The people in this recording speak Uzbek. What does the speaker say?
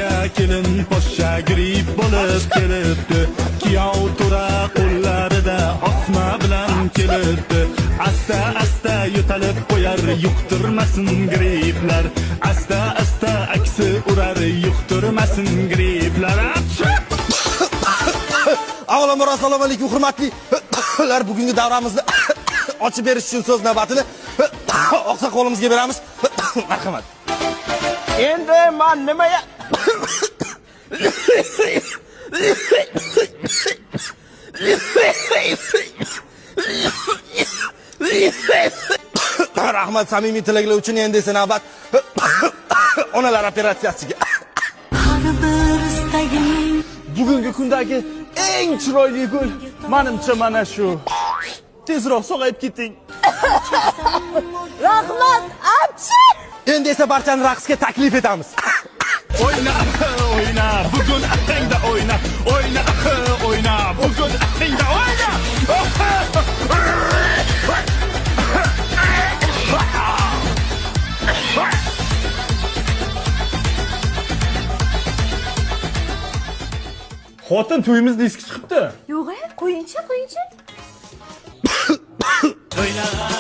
Uyga kelin poshsha grip bo'lib kelibdi. Kiyov tura qo'llarida osma bilan kelibdi. Asta asta yo'talib qo'yar, yuqtirmasin griplar. Asta asta aksi urar, yuqtirmasin griplar. Avvalambor assalomu alaykum hurmatli bugungi davramizni ochib berish uchun so'z navbatini oqsoqolimizga beramiz. Marhamat. Endi men nimaga Rahmat samimiy tilaklar uchun endi esa navbat onalar operatsiyasiga. bugungi kundagi eng chiroyli gul menimcha mana shu. Tezroq sog'ayib keting. Rahmat, apchi! Endi esa barchani raqsga taklif etamiz. Oyna, oyna, bugun aqangda oyna. Oyna, oyna, bugun aqangda oyna. Xotin to'yimizda eski chiqibdi. Yo'q, qo'yingchi. Oyna